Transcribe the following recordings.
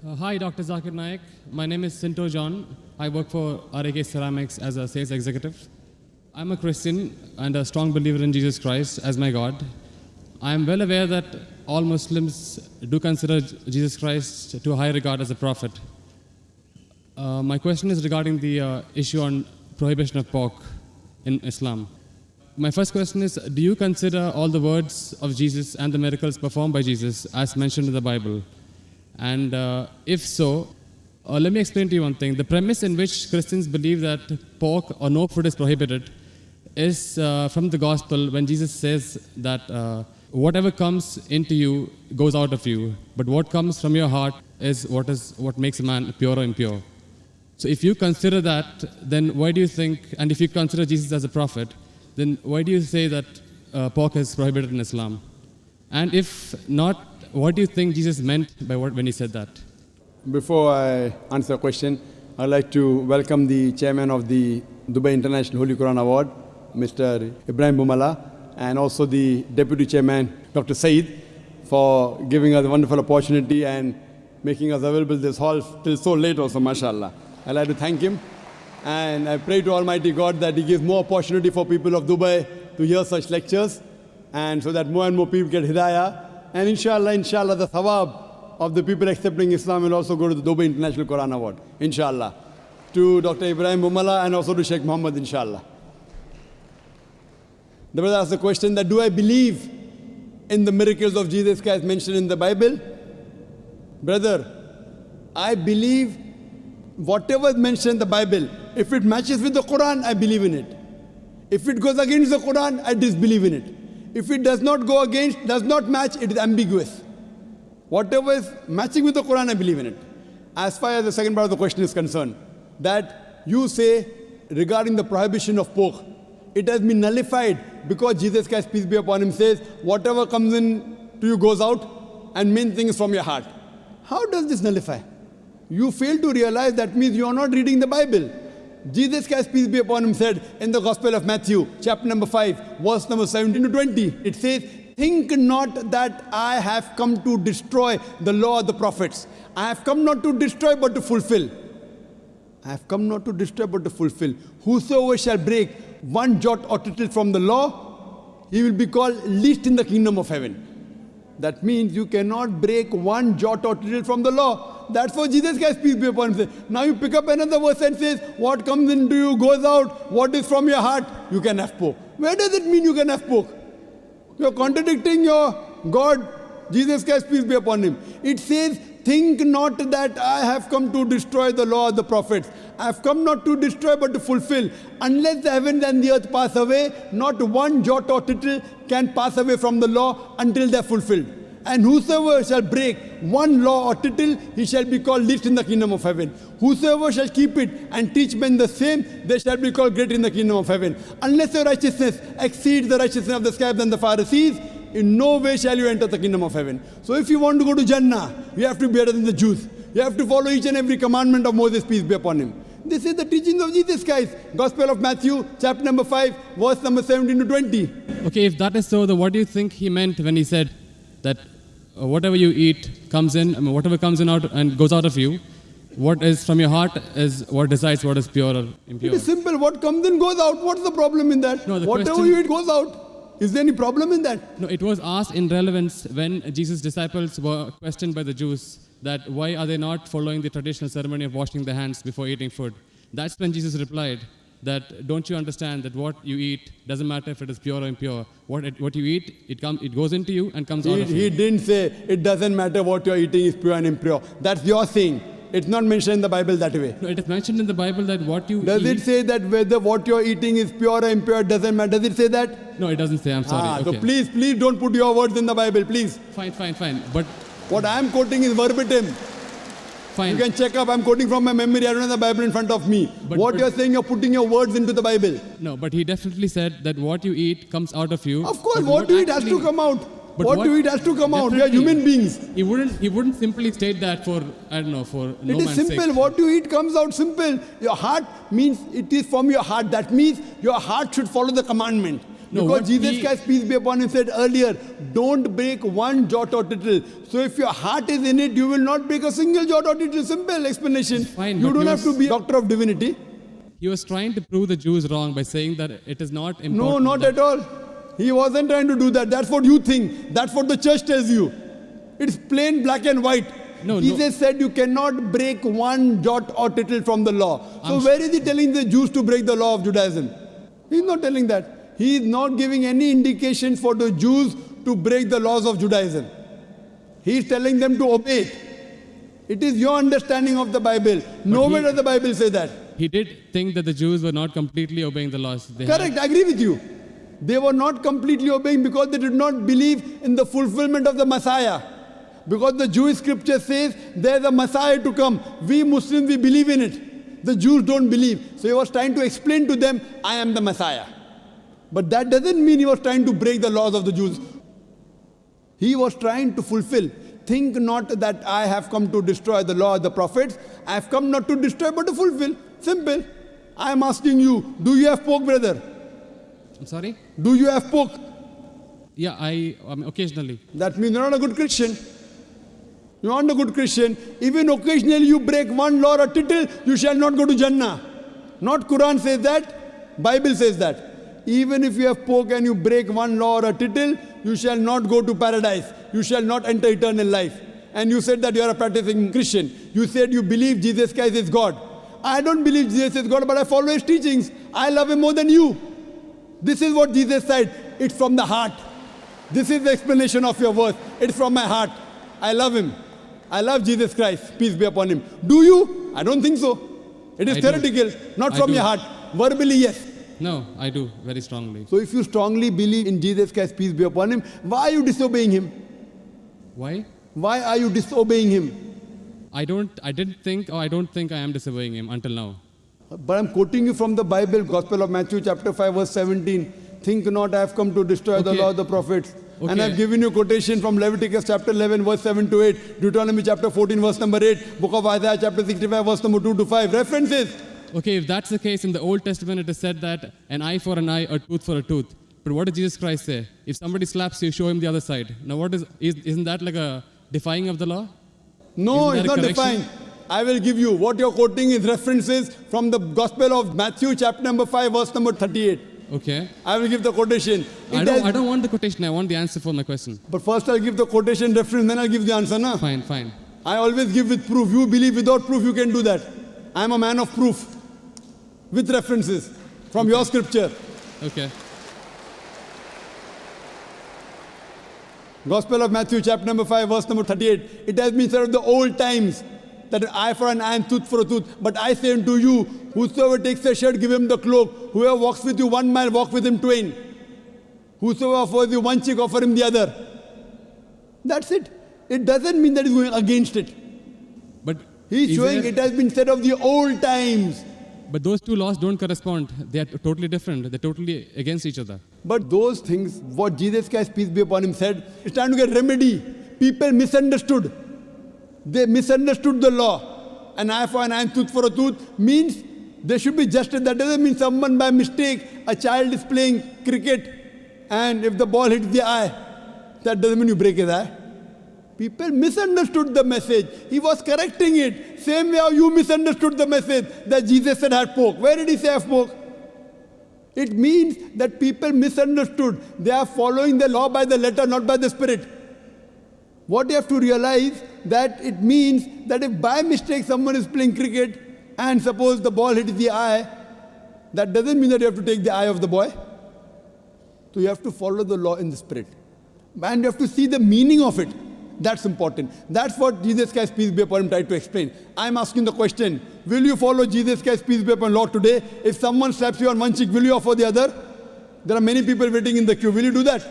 Hi, Dr. Zakir Naik. My name is Sinto John. I work for RAK Ceramics as a sales executive. I'm a Christian and a strong believer in Jesus Christ as my God. I am well aware that all Muslims do consider Jesus Christ to a high regard as a prophet. My question is regarding the issue on prohibition of pork in Islam. My first question is, do you consider all the words of Jesus and the miracles performed by Jesus as mentioned in the Bible? And if so, let me explain to you one thing. The premise in which Christians believe that pork or no food is prohibited is from the gospel when Jesus says that whatever comes into you goes out of you, but what comes from your heart is what makes a man pure or impure. So if you consider that, then why do you think, and if you consider Jesus as a prophet, then why do you say that pork is prohibited in Islam? And if not, what do you think Jesus meant by when he said that? Before I answer the question, I'd like to welcome the chairman of the Dubai International Holy Quran Award, Mr. Ibrahim Bumala, and also the deputy chairman, Dr. Saeed, for giving us a wonderful opportunity and making us available this hall till so late also, mashallah. I'd like to thank him. And I pray to Almighty God that He gives more opportunity for people of Dubai to hear such lectures, and so that more and more people get hidayah. And inshallah, the thawab of the people accepting Islam will also go to the Dubai International Quran Award, inshallah. To Dr. Ibrahim Bumala and also to Sheikh Muhammad, inshallah. The brother asked the question that, do I believe in the miracles of Jesus Christ mentioned in the Bible? Brother, I believe whatever is mentioned in the Bible, if it matches with the Quran, I believe in it. If it goes against the Quran, I disbelieve in it. If it does not go against, does not match, it is ambiguous. Whatever is matching with the Quran, I believe in it. As far as the second part of the question is concerned, that you say regarding the prohibition of pork, it has been nullified because Jesus Christ, peace be upon him, says, whatever comes in to you goes out, and main thing is from your heart. How does this nullify? You fail to realize that means you are not reading the Bible. Jesus Christ, peace be upon him, said in the Gospel of Matthew, chapter number 5, verse number 17 to 20, it says, think not that I have come to destroy the law of the prophets. I have come not to destroy but to fulfill. I have come not to destroy but to fulfill. Whosoever shall break one jot or tittle from the law, he will be called least in the kingdom of heaven. That means you cannot break one jot or tittle from the law. That's what Jesus Christ, peace be upon him, says. Now you pick up another verse and says, what comes into you goes out, what is from your heart, you can have pork. Where does it mean you can have pork? You're contradicting your God, Jesus Christ, peace be upon him. It says, think not that I have come to destroy the law of the prophets. I have come not to destroy but to fulfill. Unless the heavens and the earth pass away, not one jot or tittle can pass away from the law until they are fulfilled. And whosoever shall break one law or tittle, he shall be called least in the kingdom of heaven. Whosoever shall keep it and teach men the same, they shall be called great in the kingdom of heaven. Unless your righteousness exceeds the righteousness of the scribes and the Pharisees, in no way shall you enter the kingdom of heaven. So if you want to go to Jannah, you have to be better than the Jews. You have to follow each and every commandment of Moses, peace be upon him. This is the teachings of Jesus Christ. Gospel of Matthew, chapter number 5, verse number 17 to 20. Okay, if that is so, then what do you think he meant when he said that whatever you eat comes in, whatever comes in out and goes out of you, what is from your heart is what decides what is pure or impure? It is simple. What comes in goes out. What's the problem in that? No, whatever you eat goes out. Is there any problem in that? No, it was asked in relevance when Jesus' disciples were questioned by the Jews that why are they not following the traditional ceremony of washing their hands before eating food. That's when Jesus replied that don't you understand that what you eat doesn't matter if it is pure or impure. What you eat, it goes into you and comes out of you. He didn't say it doesn't matter what you're eating is pure and impure. That's your saying. It's not mentioned in the Bible that way. No, it is mentioned in the Bible that what you Does it say that whether what you're eating is pure or impure doesn't matter? Does it say that? No, it doesn't say. I'm sorry. So please don't put your words in the Bible, please. Fine. But what I am quoting is verbatim. Fine. You can check up. I'm quoting from my memory. I don't have the Bible in front of me. But you're saying, you're putting your words into the Bible. No, but he definitely said that what you eat comes out of you. Of course, what you eat has to come out. What you eat has to come out. We are human beings. He wouldn't simply state that for, I don't know, for no man's sake. It is simple. What you eat comes out simple. Your heart means it is from your heart. That means your heart should follow the commandment. No, because what Jesus he- Christ, peace be upon him, said earlier, don't break one jot or tittle. So if your heart is in it, you will not break a single jot or tittle. Simple explanation. Fine, you but don't he have to was- be a doctor of divinity. He was trying to prove the Jews wrong by saying that it is not important. No, not that- at all. He wasn't trying to do that. That's what you think. That's what the church tells you. It's plain black and white. No, Jesus said you cannot break one jot or tittle from the law. So I'm- where is he telling the Jews to break the law of Judaism? He's not telling that. He is not giving any indication for the Jews to break the laws of Judaism. He is telling them to obey it. It is your understanding of the Bible. Nowhere does the Bible say that. He did think that the Jews were not completely obeying the laws. They had- Correct, I agree with you. They were not completely obeying because they did not believe in the fulfillment of the Messiah. Because the Jewish scripture says there's a Messiah to come. We Muslims, we believe in it. The Jews don't believe. So he was trying to explain to them, I am the Messiah. But that doesn't mean he was trying to break the laws of the Jews. He was trying to fulfill. Think not that I have come to destroy the law of the prophets. I have come not to destroy but to fulfill. Simple. I am asking you, do you have pork, brother? I'm sorry? Do you have pork? Yeah, occasionally. That means you're not a good Christian. You're not a good Christian. Even occasionally you break one law or tittle, you shall not go to Jannah. Not Quran says that, Bible says that. Even if you have pork and you break one law or a tittle, you shall not go to paradise. You shall not enter eternal life. And you said that you are a practicing Christian. You said you believe Jesus Christ is God. I don't believe Jesus is God, but I follow his teachings. I love him more than you. This is what Jesus said. It's from the heart. This is the explanation of your verse. It's from my heart. I love him. I love Jesus Christ. Peace be upon him. Do you? I don't think so. It is I do. theoretical, not I from do. your heart. Verbally, yes. No, I do, very strongly. So if you strongly believe in Jesus Christ, peace be upon him, why are you disobeying him? Why? Why are you disobeying him? I don't think I am disobeying him until now. But I'm quoting you from the Bible, Gospel of Matthew chapter 5 verse 17. Think not I have come to destroy the Okay. law of the prophets. And Okay. I've given you quotation from Leviticus chapter 11 verse 7 to 8, Deuteronomy chapter 14 verse number 8, book of Isaiah chapter 65 verse number 2 to 5. References. Okay, if that's the case, in the Old Testament it is said that an eye for an eye, a tooth for a tooth. But what does Jesus Christ say? If somebody slaps you, show him the other side. Now isn't that like a defying of the law? No, Isn't it's that not a correction? defined. I will give you. What you're quoting is references from the Gospel of Matthew chapter number 5 verse number 38. Okay. I will give the quotation. I don't want the quotation, I want the answer for my question. But first I'll give the quotation reference, then I'll give the answer. Na? Fine, fine. I always give with proof. You believe without proof, you can do that. I am a man of proof. With references from your scripture. Okay. Gospel of Matthew chapter number 5 verse number 38. It has been said of the old times that an eye for an eye and tooth for a tooth. But I say unto you, whosoever takes a shirt, give him the cloak. Whoever walks with you 1 mile, walk with him twain. Whosoever offers you one cheek, offer him the other. That's it. It doesn't mean that he's going against it. But He's is showing there- it has been said of the old times. But those two laws don't correspond. They are totally different. They're totally against each other. But those things, what Jesus Christ, peace be upon him, said, it's trying to get remedy. People misunderstood. They misunderstood the law. An eye for an eye and tooth for a tooth means there should be justice. That doesn't mean someone by mistake, a child is playing cricket and if the ball hits the eye, that doesn't mean you break his eye. People misunderstood the message. He was correcting it. Same way how you misunderstood the message that Jesus said have pork. Where did he say have pork? It means that people misunderstood. They are following the law by the letter, not by the spirit. What you have to realize that it means that if by mistake someone is playing cricket and suppose the ball hits the eye, that doesn't mean that you have to take the eye of the boy. So you have to follow the law in the spirit. And you have to see the meaning of it. That's important. That's what Jesus Christ, peace be upon him, tried to explain. I'm asking the question, will you follow Jesus Christ, peace be upon him, law today? If someone slaps you on one cheek, will you offer the other? There are many people waiting in the queue. Will you do that?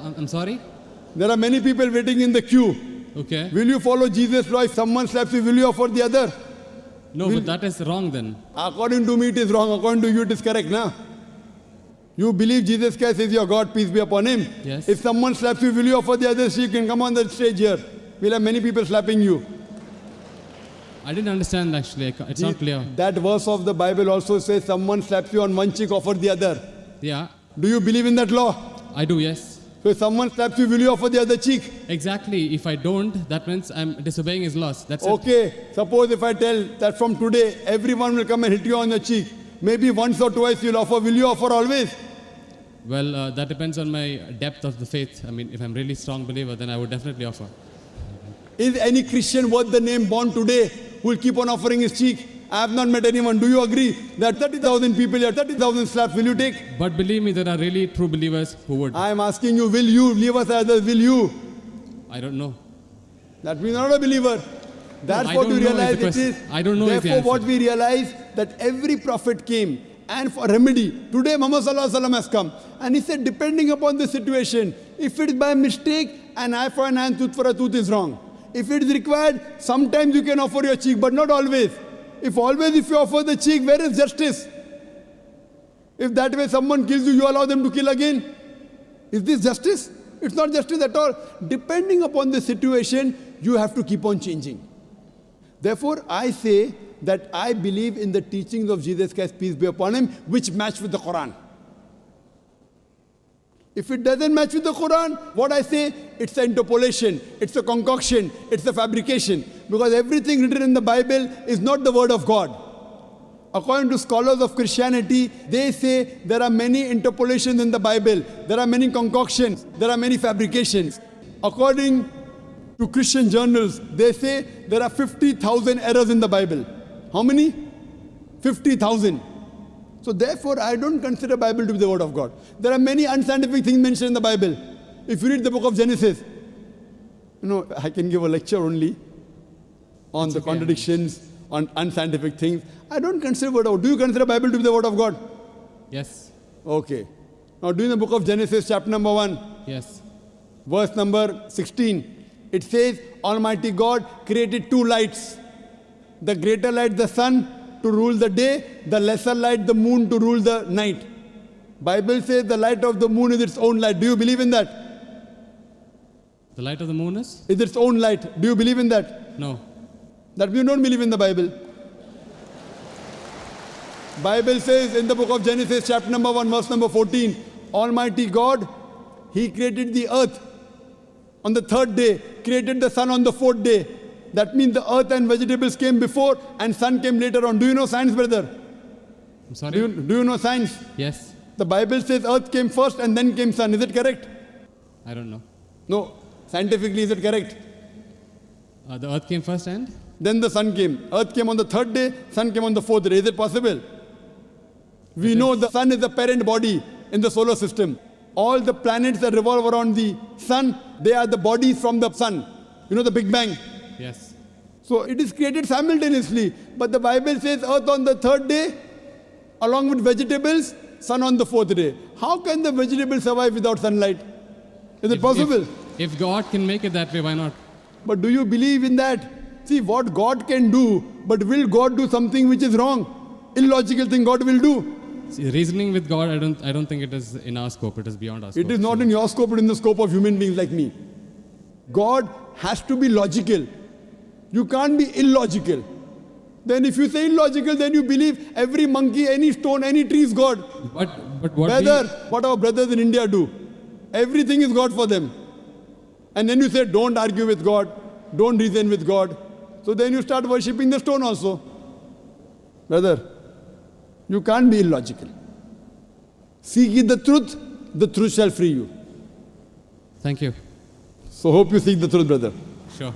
I'm sorry? There are many people waiting in the queue. Okay. Will you follow Jesus' law? If someone slaps you, will you offer the other? No, but that is wrong then. According to me, it is wrong. According to you, it is correct, na? You believe Jesus Christ is your God, peace be upon him. Yes. If someone slaps you, will you offer the other? So you can come on the stage here. We'll have many people slapping you. I didn't understand actually. It's not clear. That verse of the Bible also says someone slaps you on one cheek, offer the other. Yeah. Do you believe in that law? I do, yes. So if someone slaps you, will you offer the other cheek? Exactly. If I don't, that means I'm disobeying his laws. That's it. Okay, suppose if I tell that from today, everyone will come and hit you on the cheek. Maybe once or twice you'll offer. Will you offer always? Well, that depends on my depth of the faith. I mean, if I'm really strong believer, then I would definitely offer. Is any Christian worth the name born today who will keep on offering his cheek? I have not met anyone. Do you agree that 30,000 people here, 30,000 slaps, will you take? But believe me, there are really true believers who would. I am asking you, will you? Leave us others, will you? I don't know. That means not a believer. That's I what don't we know is the realize it question. is. I don't know is the Therefore, what answer. we realize that every prophet came and for remedy. Today, Muhammad Sallallahu Alaihi Wasallam has come and he said, depending upon the situation, if it is by mistake, an eye for an eye, tooth for a tooth is wrong. If it is required, sometimes you can offer your cheek, but not always. If you offer the cheek, where is justice? If that way someone kills you, you allow them to kill again. Is this justice? It's not justice at all. Depending upon the situation, you have to keep on changing. Therefore, I say that I believe in the teachings of Jesus Christ, peace be upon him, which match with the Quran. If it doesn't match with the Quran, what I say, it's an interpolation, it's a concoction, it's a fabrication. Because everything written in the Bible is not the word of God. According to scholars of Christianity, they say there are many interpolations in the Bible, there are many concoctions, there are many fabrications. According to Christian journals, they say there are 50,000 errors in the Bible. How many? 50,000. So therefore, I don't consider Bible to be the word of God. There are many unscientific things mentioned in the Bible. If you read the book of Genesis, I can give a lecture only on the contradictions, on unscientific things. I don't consider word of God. Do you consider Bible to be the word of God? Yes. Okay. Now, do in the book of Genesis, chapter number 1, Yes. verse number 16, it says, Almighty God created two lights. The greater light, the sun, to rule the day, the lesser light, the moon, to rule the night. Bible says the light of the moon is its own light. Do you believe in that? The light of the moon is? Is its own light. Do you believe in that? No. That you don't believe in the Bible. Bible says in the book of Genesis, chapter number 1, verse number 14, Almighty God, He created the earth on the third day, created the sun on the fourth day. That means the earth and vegetables came before and sun came later on. Do you know science, brother? I'm sorry? Do you know science? Yes. The Bible says earth came first and then came sun. Is it correct? I don't know. No. Scientifically, is it correct? The earth came first and? Then the sun came. Earth came on the third day, sun came on the fourth day. Is it possible? We know the sun is the parent body in the solar system. All the planets that revolve around the sun, they are the bodies from the sun. You know the Big Bang? Yes. So it is created simultaneously. But the Bible says earth on the third day, along with vegetables, sun on the fourth day. How can the vegetables survive without sunlight? Is it possible? If God can make it that way, why not? But do you believe in that? See, what God can do, but will God do something which is wrong? Illogical thing God will do. See, reasoning with God, I don't think it is in our scope. It is beyond our scope. It is not in your scope, but in the scope of human beings like me. God has to be logical. You can't be illogical. Then if you say illogical, then you believe every monkey, any stone, any tree is God. But what What our brothers in India do. Everything is God for them. And then you say, don't argue with God. Don't reason with God. So then you start worshipping the stone also. Brother, you can't be illogical. Seek ye the truth shall free you. Thank you. So hope you seek the truth, brother. Sure.